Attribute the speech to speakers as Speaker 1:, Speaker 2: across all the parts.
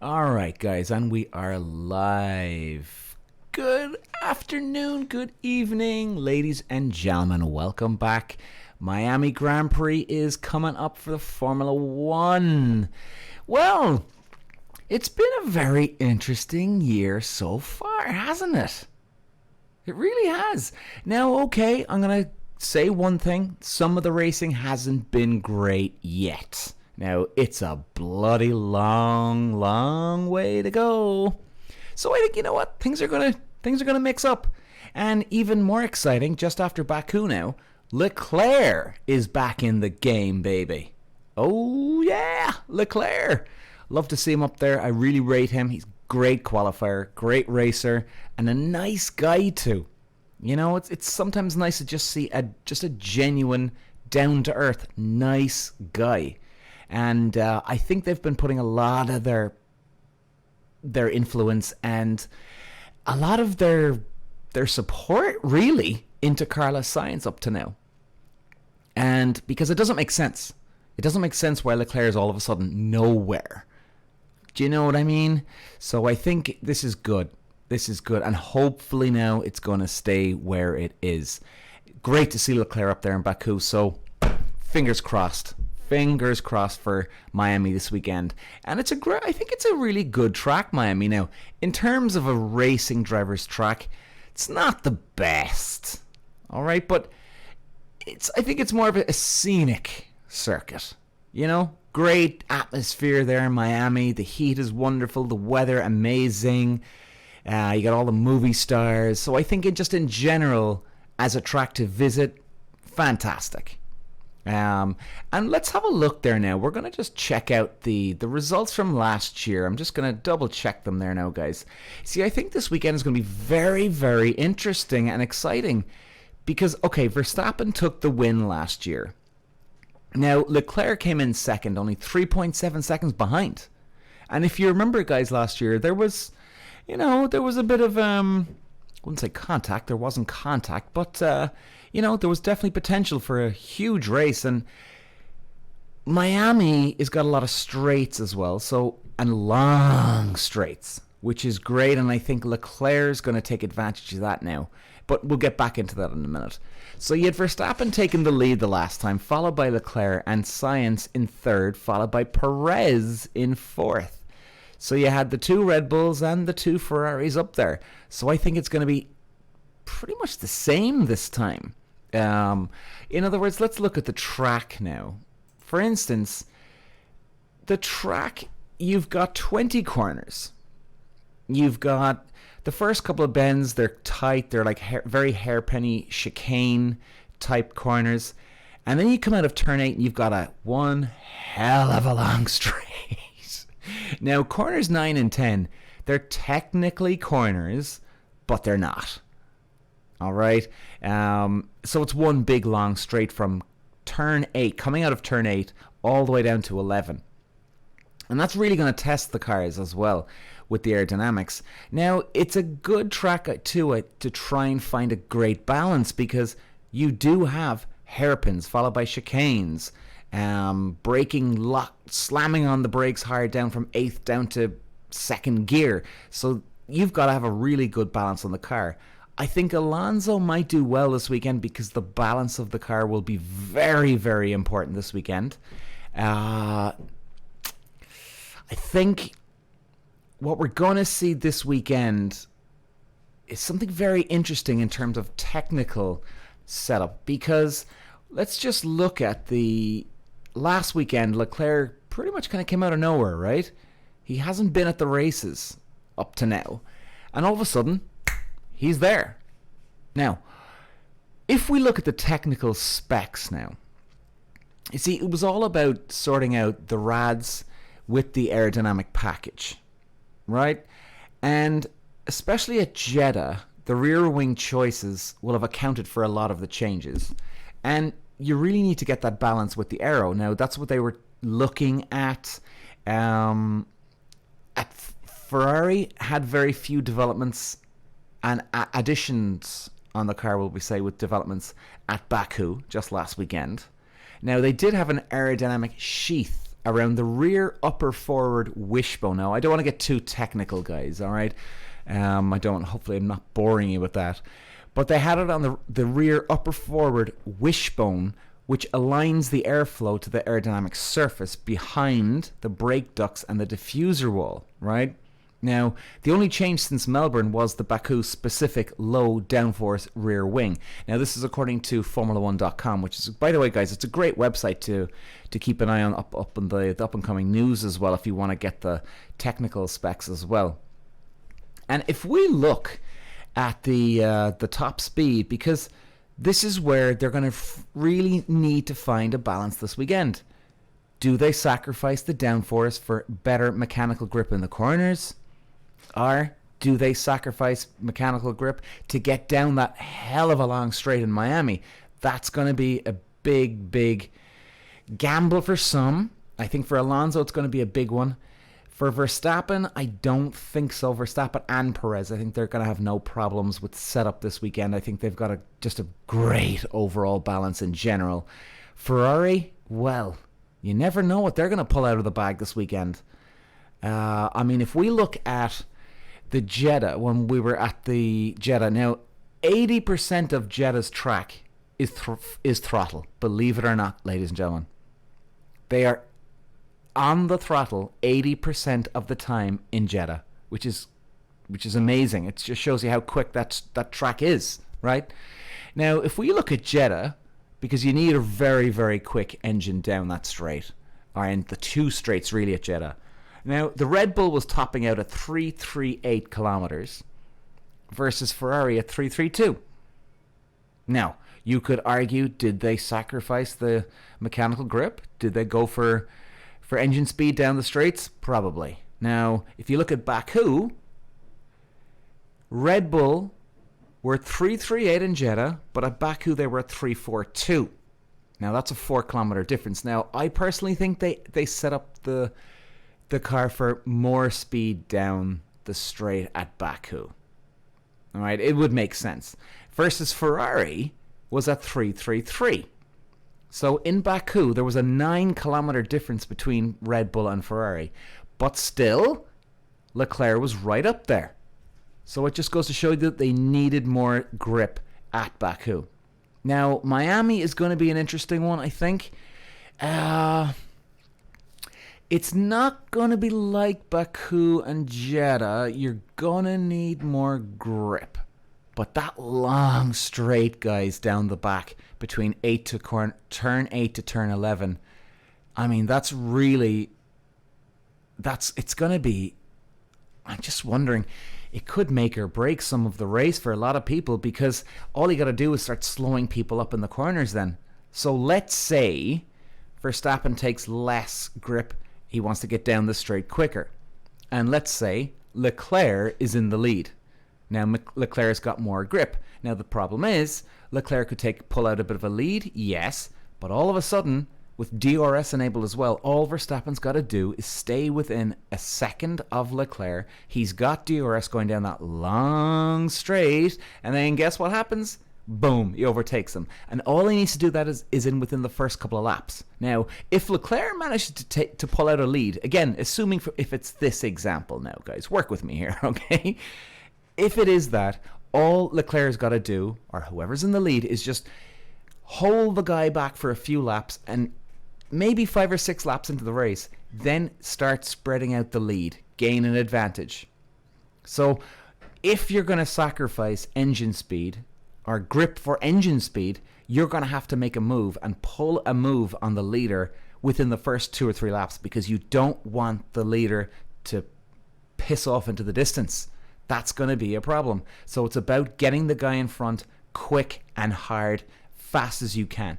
Speaker 1: Alright, guys, and we are live. Good afternoon, good evening, ladies and gentlemen. Welcome back. Miami Grand Prix is coming up for the Formula One. Well, it's been a very interesting year so far, hasn't it? It really has. Now, okay, I'm going to say one thing. Some of the racing hasn't been great yet. Now, it's a bloody long way to go. So I think, you know what? Things are gonna mix up. And even more exciting, just after Baku now, Leclerc is back in the game, baby. Oh yeah, Leclerc. Love to see him up there. I really rate him. He's a great qualifier, great racer, and a nice guy too. You know, it's sometimes nice to just see a genuine, down to earth, nice guy. And I think they've been putting a lot of their influence and a lot of their support really into Carlos Sainz up to now. And because it doesn't make sense. It doesn't make sense why Leclerc is all of a sudden nowhere. Do you know what I mean? So I think this is good. This is good. And hopefully now it's going to stay where it is. Great to see Leclerc up there in Baku. So fingers crossed. Fingers crossed for Miami this weekend. And I think it's a really good track, Miami. Now, in terms of a racing driver's track, it's not the best. All right, but I think it's more of a scenic circuit. You know, great atmosphere there in Miami. The heat is wonderful. The weather amazing. You got all the movie stars. So I think in general, as a track to visit, fantastic. And let's have a look there now. We're going to just check out the results from last year. I'm just going to double check them there now, guys. See, I think this weekend is going to be very, very interesting and exciting because, okay, Verstappen took the win last year. Now, Leclerc came in second, only 3.7 seconds behind. And if you remember, guys, last year, there was a bit of, I wouldn't say contact, there wasn't contact, but, there was definitely potential for a huge race. And Miami has got a lot of straights as well, and long straights, which is great. And I think Leclerc's going to take advantage of that now. But we'll get back into that in a minute. So you had Verstappen taking the lead the last time, followed by Leclerc and Sainz in third, followed by Perez in fourth. So you had the two Red Bulls and the two Ferraris up there. So I think it's going to be pretty much the same this time. In other words, let's look at the track now. For instance, the track, you've got 20 corners. You've got the first couple of bends, they're tight. They're like very hairpinny chicane type corners. And then you come out of turn 8 and you've got one hell of a long straight. Now, corners 9 and 10, they're technically corners, but they're not. All right. So it's one big long straight from turn 8, coming out of turn 8, all the way down to 11. And that's really going to test the cars as well with the aerodynamics. Now, it's a good track to try and find a great balance because you do have hairpins followed by chicanes, braking, slamming on the brakes hard down from 8th down to 2nd gear. So you've got to have a really good balance on the car. I think Alonso might do well this weekend because the balance of the car will be very, very important this weekend. I think what we're going to see this weekend is something very interesting in terms of technical setup because let's just look at the last weekend. Leclerc pretty much kind of came out of nowhere, right? He hasn't been at the races up to now. And all of a sudden, he's there. Now, if we look at the technical specs now, you see, it was all about sorting out the rads with the aerodynamic package, right? And especially at Jeddah, the rear wing choices will have accounted for a lot of the changes. And you really need to get that balance with the aero. Now, that's what they were looking at. Ferrari had very few developments and additions on the car, will we say, with developments at Baku just last weekend. Now, they did have an aerodynamic sheath around the rear upper forward wishbone. Now, I don't want to get too technical, guys, all right? Hopefully I'm not boring you with that. But they had it on the rear upper forward wishbone, which aligns the airflow to the aerodynamic surface behind the brake ducts and the diffuser wall, right? Now, the only change since Melbourne was the Baku-specific low downforce rear wing. Now, this is according to Formula1.com, which is, by the way, guys, it's a great website to keep an eye on up in the up-and-coming news as well if you want to get the technical specs as well. And if we look at the top speed, because this is where they're going to really need to find a balance this weekend. Do they sacrifice the downforce for better mechanical grip in the corners? Or do they sacrifice mechanical grip to get down that hell of a long straight in Miami? That's going to be a big, big gamble for some. I think for Alonso it's going to be a big one. For Verstappen, I don't think so. Verstappen and Perez, I think they're going to have no problems with setup this weekend. I think they've got just a great overall balance in general. Ferrari, well, you never know what they're going to pull out of the bag this weekend. If we look at the Jeddah, when we were at the Jeddah, now 80% of Jeddah's track is throttle. Believe it or not, ladies and gentlemen. They are on the throttle 80% of the time in Jeddah, which is amazing. It just shows you how quick that track is, right? Now, if we look at Jeddah, because you need a very, very quick engine down that straight, and the two straights really at Jeddah. Now, the Red Bull was topping out at 338 kilometers versus Ferrari at 332. Now, you could argue, did they sacrifice the mechanical grip? Did they go for engine speed down the straights? Probably. Now, if you look at Baku, Red Bull were 338 in Jeddah, but at Baku they were at 342. Now, that's a 4 kilometer difference. Now, I personally think they set up the car for more speed down the straight at Baku. All right, it would make sense. Versus Ferrari was at 333. So in Baku, there was a 9 kilometer difference between Red Bull and Ferrari. But still, Leclerc was right up there. So it just goes to show you that they needed more grip at Baku. Now, Miami is going to be an interesting one, I think. It's not going to be like Baku and Jeddah. You're going to need more grip. But that long straight, guys, down the back between turn 8 to turn 11, it's going to be, I'm just wondering, it could make or break some of the race for a lot of people, because all you got to do is start slowing people up in the corners then. So let's say Verstappen takes less grip. He wants to get down the straight quicker. And let's say Leclerc is in the lead. Now, Leclerc's got more grip. Now, the problem is, Leclerc could pull out a bit of a lead, yes, but all of a sudden, with DRS enabled as well, all Verstappen's got to do is stay within a second of Leclerc. He's got DRS going down that long straight, and then guess what happens? Boom, he overtakes him. And all he needs to do that is in within the first couple of laps. Now, if Leclerc manages to pull out a lead, again, assuming if it's this example now, guys, work with me here, okay? If it is that, all Leclerc's got to do, or whoever's in the lead, is just hold the guy back for a few laps, and maybe 5 or 6 laps into the race, then start spreading out the lead, gain an advantage. So if you're going to sacrifice engine speed or grip for engine speed, you're going to have to make a move and pull a move on the leader within the first 2 or 3 laps, because you don't want the leader to piss off into the distance. That's going to be a problem. So it's about getting the guy in front quick and hard, fast as you can.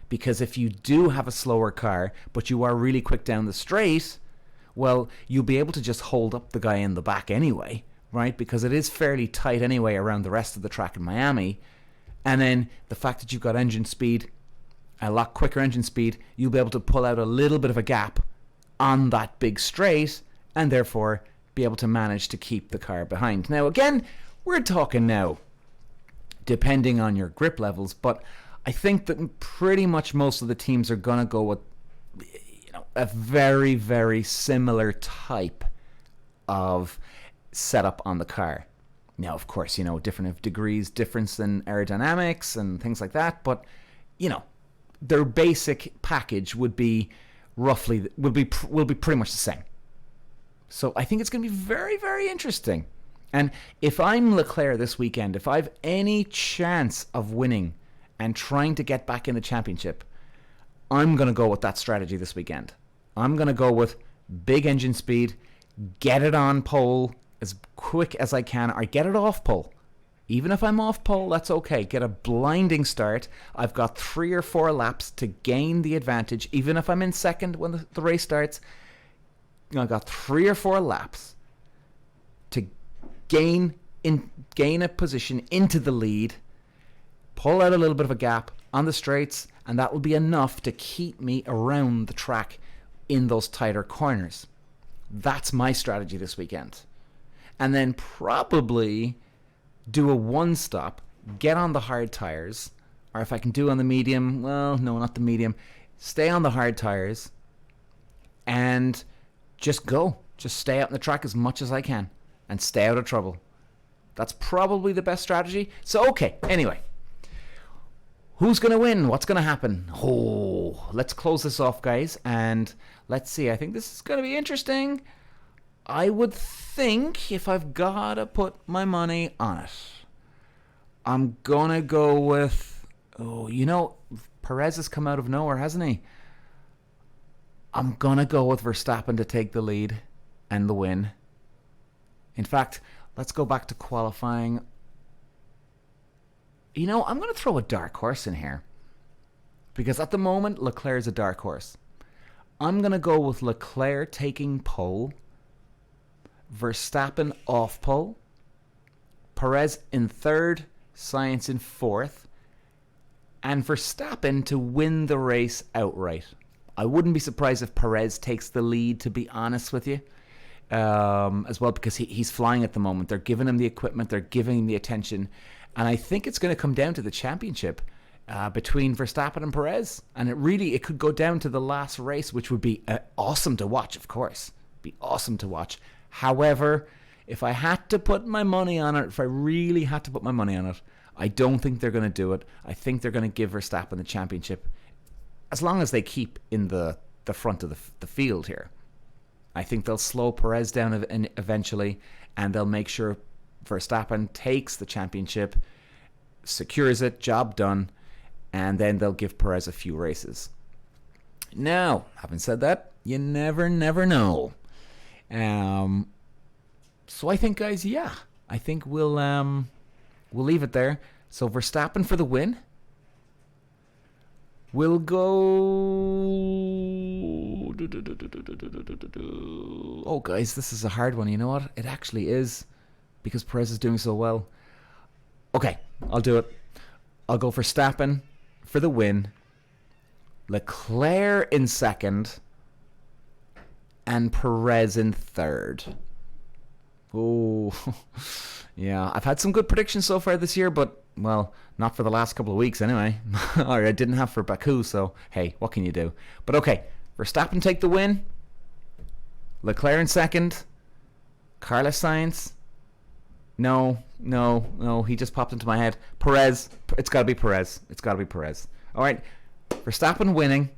Speaker 1: Because if you do have a slower car, but you are really quick down the straight, well, you'll be able to just hold up the guy in the back anyway, right? Because it is fairly tight anyway around the rest of the track in Miami. And then the fact that you've got engine speed, a lot quicker engine speed, you'll be able to pull out a little bit of a gap on that big straight, and therefore be able to manage to keep the car behind. Now, again, we're talking now depending on your grip levels, but I think that pretty much most of the teams are going to go with, a very, very similar type of setup on the car. Now, of course, different degrees, difference in aerodynamics and things like that. But, their basic package would be pretty much the same. So I think it's going to be very, very interesting. And if I'm Leclerc this weekend, if I have any chance of winning and trying to get back in the championship, I'm going to go with that strategy this weekend. I'm going to go with big engine speed, get it on pole as quick as I can, or get it off pole. Even if I'm off pole, that's okay. Get a blinding start. I've got 3 or 4 laps to gain the advantage. Even if I'm in second when the race starts, I've got 3 or 4 laps to gain a position into the lead, pull out a little bit of a gap on the straights, and that will be enough to keep me around the track in those tighter corners. That's my strategy this weekend. And then probably do a one-stop, get on the hard tires, or if I can do on the medium, well, no, not the medium, stay on the hard tires, and just go. Just stay out in the track as much as I can, and stay out of trouble. That's probably the best strategy. So, okay, anyway. Who's going to win? What's going to happen? Oh, let's close this off, guys, and let's see. I think this is going to be interesting. I would think if I've got to put my money on it, I'm going to go with, Perez has come out of nowhere, hasn't he? I'm going to go with Verstappen to take the lead and the win. In fact, let's go back to qualifying. I'm going to throw a dark horse in here. Because at the moment, Leclerc is a dark horse. I'm going to go with Leclerc taking pole, Verstappen off pole, Perez in third, Sainz in fourth, and Verstappen to win the race outright. I wouldn't be surprised if Perez takes the lead, to be honest with you, as well, because he's flying at the moment. They're giving him the equipment, they're giving him the attention, and I think it's going to come down to the championship between Verstappen and Perez, and it could go down to the last race, which would be awesome to watch, of course. Be awesome to watch. However, if I had to put my money on it, if I really had to put my money on it, I don't think they're going to do it. I think they're going to give Verstappen the championship, as long as they keep in the front of the field here. I think they'll slow Perez down eventually, and they'll make sure Verstappen takes the championship, secures it, job done, and then they'll give Perez a few races. Now, having said that, you never know. So I think, guys, I think we'll leave it there. So Verstappen for the win. We'll go. Oh, guys, this is a hard one. You know what? It actually is, because Perez is doing so well. Okay, I'll do it. I'll go for Verstappen for the win, Leclerc in second, and Perez in third. Oh, yeah. I've had some good predictions so far this year, but, well, not for the last couple of weeks anyway. Or I didn't have for Baku, so, hey, what can you do? But, okay, Verstappen take the win, Leclerc in second, Carlos Sainz. No, he just popped into my head. Perez. It's got to be Perez. All right, Verstappen winning,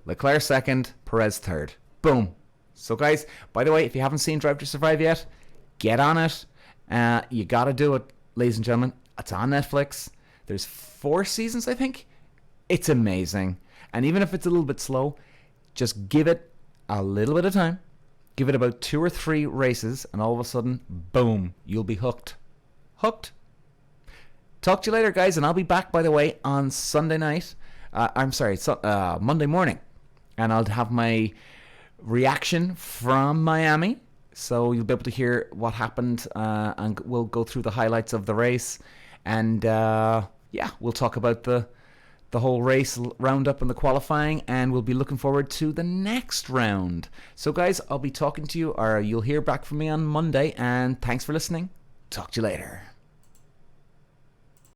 Speaker 1: Leclerc second, Perez third. Boom. So, guys, by the way, if you haven't seen Drive to Survive yet, get on it. You got to do it, ladies and gentlemen. It's on Netflix. There's 4 seasons, I think. It's amazing. And even if it's a little bit slow, just give it a little bit of time. Give it about 2 or 3 races, and all of a sudden, boom, you'll be hooked. Hooked. Talk to you later, guys, and I'll be back, by the way, on Sunday night. Monday morning. And I'll have my reaction from Miami. So you'll be able to hear what happened, and we'll go through the highlights of the race. And, we'll talk about the whole race roundup and the qualifying, and we'll be looking forward to the next round. So, guys, I'll be talking to you, or you'll hear back from me on Monday, and thanks for listening. Talk to you later.